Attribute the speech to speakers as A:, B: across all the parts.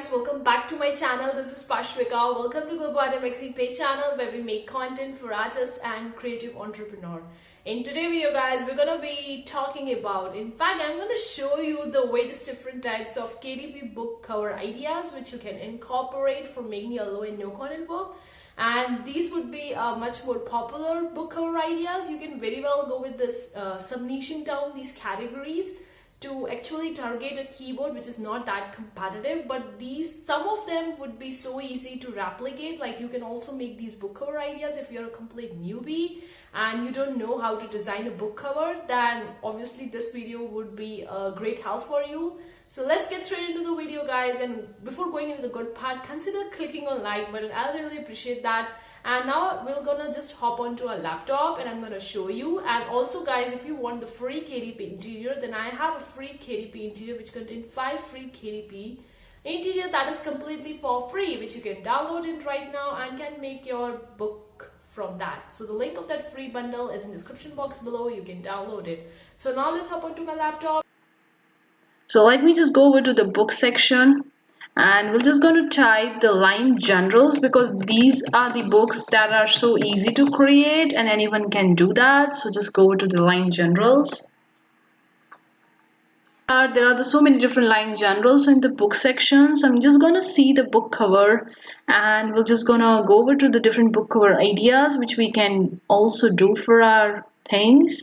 A: guys, welcome back to my channel. This is Pashvika. Welcome to Global Art Magazine page channel where we make content for artists and creative entrepreneur. In today's video guys, we're gonna be talking about, in fact I'm gonna show you the various different types of KDP book cover ideas which you can incorporate for making a low and no content book. And these would be much more popular book cover ideas. You can very well go with this subniching down these categories to actually target a keyboard which is not that competitive, but some of them would be so easy to replicate. Like you can also make these book cover ideas if you're a complete newbie and you don't know how to design a book cover, then obviously this video would be a great help for you. So let's get straight into the video guys, and before going into the good part, consider clicking on like button. I'll really appreciate that. And now we're gonna just hop onto a laptop and I'm gonna show you. And also guys, if you want the free KDP interior, then I have a free KDP interior which contains 5 free KDP interior that is completely for free, which you can download it right now and can make your book from that. So the link of that free bundle is in the description box below. You can download it. So now let's hop onto my laptop. So let me just go over to the book section and we're just going to type the line generals, because these are the books that are so easy to create and anyone can do that. So just go over to the line generals. There are so many different line generals in the book section. So I'm just going to see the book cover and we're just going to go over to the different book cover ideas which we can also do for our things.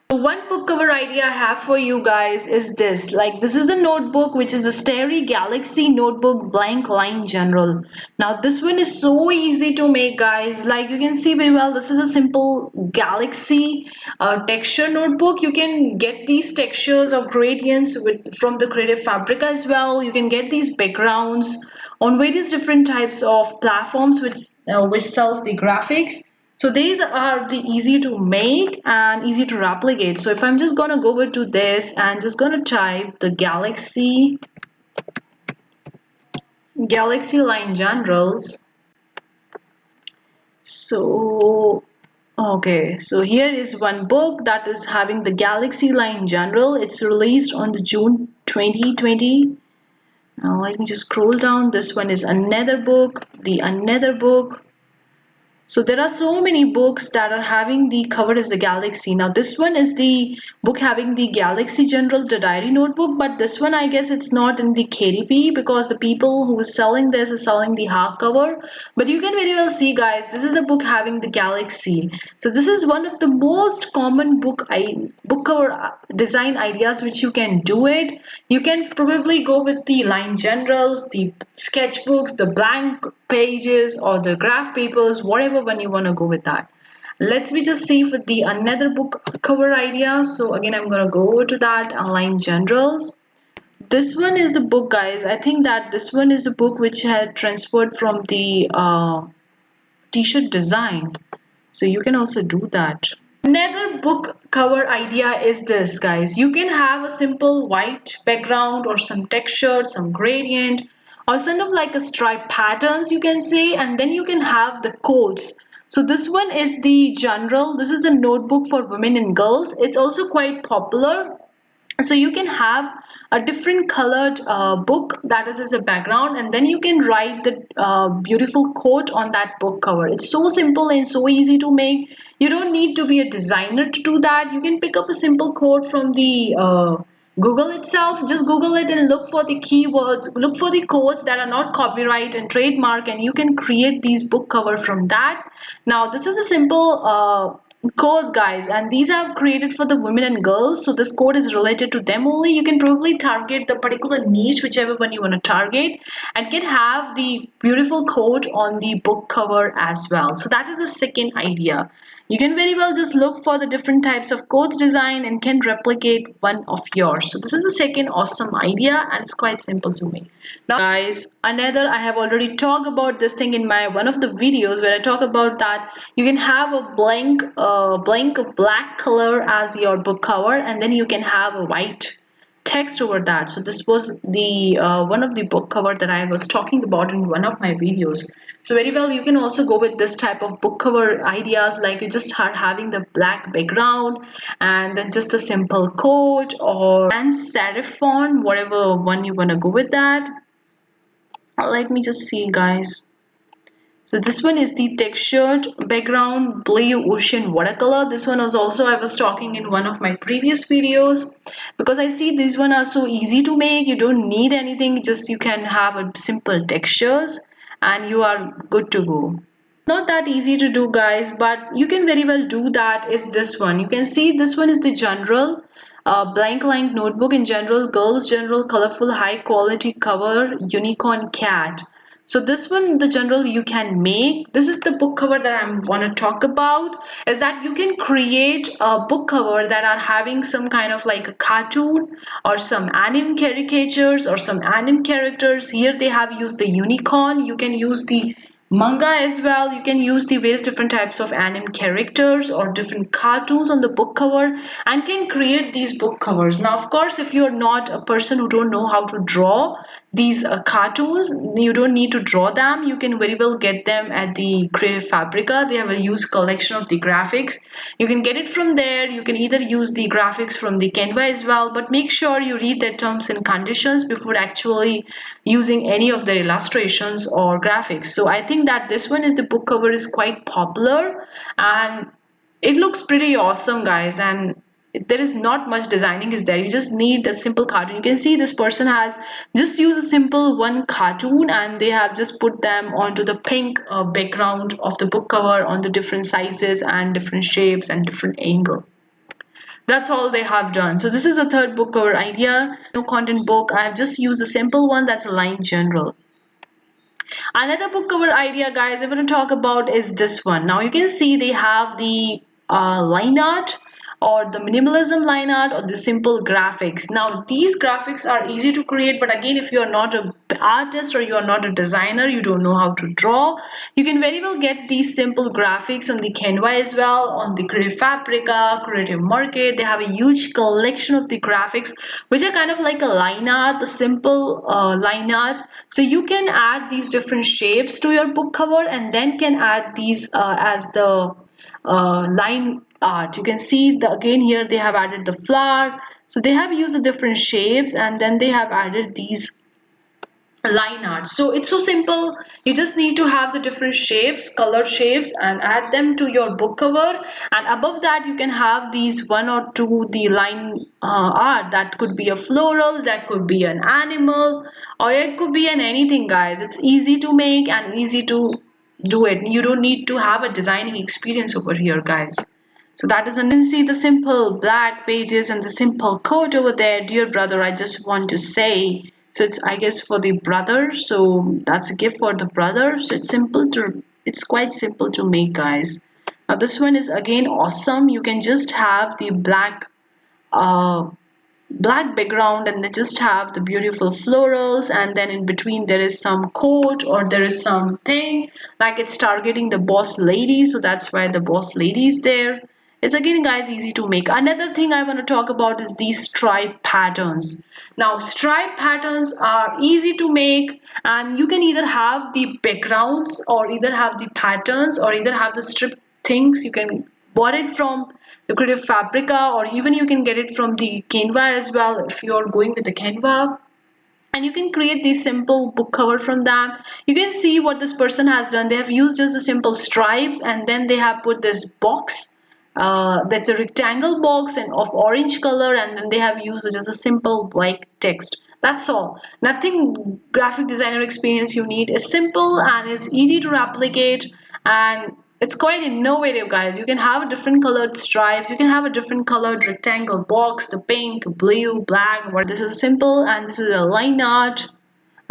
A: So one book cover idea I have for you guys is this. Like this is the notebook which is the Starry Galaxy Notebook Blank Line General. Now this one is so easy to make guys. Like you can see very well, this is a simple galaxy texture notebook. You can get these textures or gradients from the Creative Fabric as well. You can get these backgrounds on various different types of platforms which sells the graphics. So these are the easy to make and easy to replicate. So if I'm just gonna go over to this and just gonna type the Galaxy line generals. So okay, so here is one book that is having the Galaxy line general. It's released on the June 2020. Now let me just scroll down. This one is another book, another book. So there are so many books that are having the cover as the Galaxy. Now this one is the book having the Galaxy General, the diary notebook, but this one I guess it's not in the KDP because the people who is selling this is selling the hardcover. But you can very well see guys, this is a book having the Galaxy. So this is one of the most common book cover design ideas which you can do it. You can probably go with the line generals, the sketchbooks, the blank pages or the graph papers, whatever one you want to go with that. Let's me just see for the another book cover idea. So again I'm gonna go over to that line generals. This one is the book guys. I think that this one is the book which had transferred from the t-shirt design. So you can also do that. Another book cover idea is this guys. You can have a simple white background or some texture, some gradient, or sort of like a stripe patterns you can say, and then you can have the quotes. So this one is the general. This is a notebook for women and girls. It's also quite popular. So you can have a different colored book that is as a background, and then you can write the beautiful quote on that book cover. It's so simple and so easy to make. You don't need to be a designer to do that. You can pick up a simple quote from the Google itself. Just Google it and look for the keywords, look for the quotes that are not copyright and trademark, and you can create these book cover from that. Now this is a simple codes guys, and these I've created for the women and girls, so this code is related to them only. You can probably target the particular niche, whichever one you want to target, and can have the beautiful code on the book cover as well. So that is the second idea. You can very well just look for the different types of codes design and can replicate one of yours. So this is the second awesome idea and it's quite simple to make. Now guys, another, I have already talked about this thing in my one of the videos where I talk about that you can have a blank black color as your book cover, and then you can have a white text over that. So this was the one of the book cover that I was talking about in one of my videos. So very well you can also go with this type of book cover ideas, like you just are having the black background and then just a simple quote or sans serif font, whatever one you want to go with that. Let me just see, guys. So this one is the textured background blue ocean watercolor. This one was also I was talking in one of my previous videos, because I see these one are so easy to make. You don't need anything, just you can have a simple textures and you are good to go. Not that easy to do, guys, but you can very well do that. Is this one, you can see this one is the general blank line notebook in general, girls general, colorful, high quality cover, unicorn cat. So this one, the general you can make. This is the book cover that I want to talk about, is that you can create a book cover that are having some kind of like a cartoon or some anime caricatures or some anime characters. Here they have used the unicorn. You can use the manga as well. You can use the various different types of anime characters or different cartoons on the book cover and can create these book covers. Now of course, if you're not a person who don't know how to draw these cartoons, you don't need to draw them. You can very well get them at the Creative Fabrica. They have a huge collection of the graphics. You can get it from there. You can either use the graphics from the Canva as well, but make sure you read the terms and conditions before actually using any of their illustrations or graphics. So I think that this one is the book cover is quite popular and it looks pretty awesome, guys. And there is not much designing is there. You just need a simple cartoon. You can see this person has just used a simple one cartoon and they have just put them onto the pink background of the book cover on the different sizes and different shapes and different angle. That's all they have done. So this is a third book cover idea. No content book. I have just used a simple one that's a line general. Another book cover idea, guys, I'm going to talk about is this one. Now you can see they have the line art or the minimalism line art or the simple graphics. Now these graphics are easy to create, but again, if you are not an artist or you are not a designer, you don't know how to draw, you can very well get these simple graphics on the Canva as well, on the Creative Fabrica, Creative Market. They have a huge collection of the graphics which are kind of like a line art, the simple line art. So you can add these different shapes to your book cover and then can add these as the line art. You can see the again here they have added the flower. So they have used the different shapes and then they have added these line art. So it's so simple. You just need to have the different shapes, colored shapes, and add them to your book cover. And above that, you can have these one or two the line art. That could be a floral, that could be an animal, or it could be an anything, guys. It's easy to make and easy to do it. You don't need to have a designing experience over here, guys. So that is, and then see the simple black pages and the simple quote over there. Dear brother, I just want to say. So it's I guess for the brother. So that's a gift for the brother. So it's quite simple to make, guys. Now this one is again awesome. You can just have the uh black background and they just have the beautiful florals, and then in between there is some quote or there is something like it's targeting the boss lady, so that's why the boss lady is there. It's again, guys, easy to make. Another thing I want to talk about is these stripe patterns. Now stripe patterns are easy to make and you can either have the backgrounds or either have the patterns or either have the strip things. You can bought it from the Creative Fabrica or even you can get it from the Canva as well if you're going with the Canva, and you can create this simple book cover from that. You can see what this person has done. They have used just the simple stripes and then they have put this box that's a rectangle box and of orange color, and then they have used just a simple black text. That's all. Nothing graphic designer experience you need. It's simple and it's easy to replicate, and it's quite innovative, guys. You can have a different colored stripes, you can have a different colored rectangle box, the pink, blue, black. What this is simple, and this is a line art,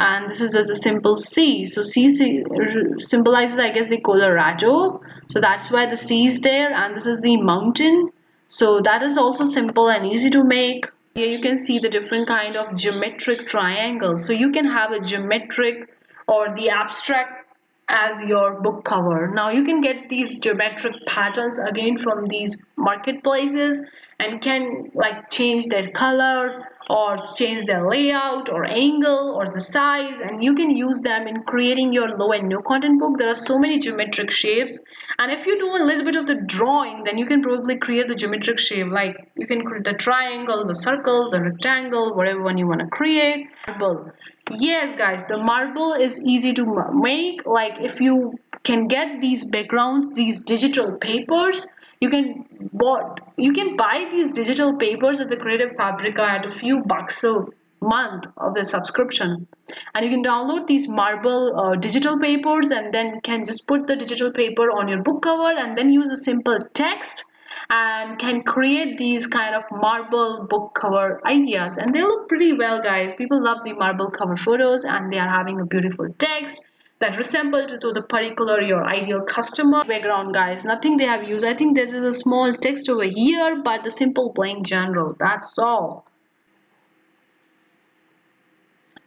A: and this is just a simple C. So symbolizes, I guess, the Colorado. So that's why the C is there, and this is the mountain. So that is also simple and easy to make. Here you can see the different kind of geometric triangles. So you can have a geometric or the abstract as your book cover. Now you can get these geometric patterns again from these marketplaces, and can like change their color or change their layout or angle or the size, and you can use them in creating your low and no content book. There are so many geometric shapes, and if you do a little bit of the drawing, then you can probably create the geometric shape. Like you can create the triangle, the circle, the rectangle, whatever one you want to create. Marble. Yes guys, the marble is easy to make. Like if you can get these backgrounds, these digital papers, you can buy these digital papers at the Creative Fabrica at a few bucks a month of the subscription, and you can download these marble digital papers, and then can just put the digital paper on your book cover and then use a simple text and can create these kind of marble book cover ideas, and they look pretty well guys. People love the marble cover photos, and they are having a beautiful text that resemble to the particular your ideal customer. Background guys, nothing they have used. I think there is a small text over here, but the simple blank general, that's all.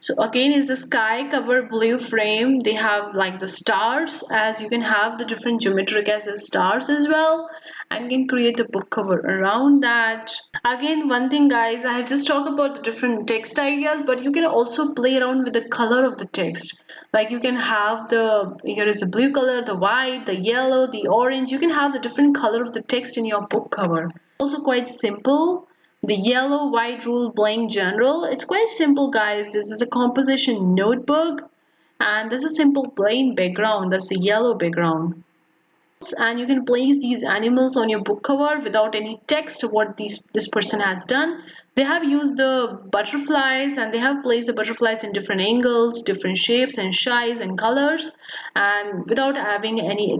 A: So again is the sky cover blue frame. They have like the stars, as you can have the different geometric as the stars as well, and can create a book cover around that. Again, one thing guys, I have just talked about the different text ideas, but you can also play around with the color of the text. Like you can have here is the blue color, the white, the yellow, the orange. You can have the different color of the text in your book cover. Also quite simple. The yellow white rule blank general, it's quite simple guys. This is a composition notebook, and this is a simple plain background. That's the yellow background, and you can place these animals on your book cover without any text what this person has done. They have used the butterflies, and they have placed the butterflies in different angles, different shapes and size and colors, and without having any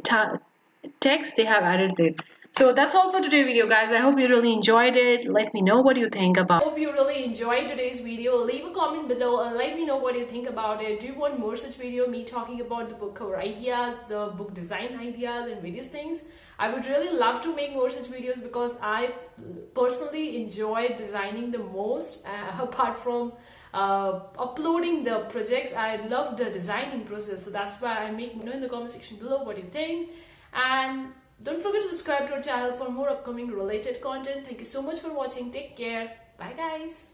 A: text they have added it. So that's all for today's video guys. I hope you really enjoyed it. Let me know what you think about.
B: Hope you really enjoyed today's video. Leave a comment below and let me know what you think about it. Do you want more such video, me talking about the book cover ideas, the book design ideas and various things? I would really love to make more such videos because I personally enjoy designing the most, apart from uploading the projects. I love the designing process, so that's why I make know in the comment section below what you think. And don't forget to subscribe to our channel for more upcoming related content. Thank you so much for watching. Take care. Bye guys.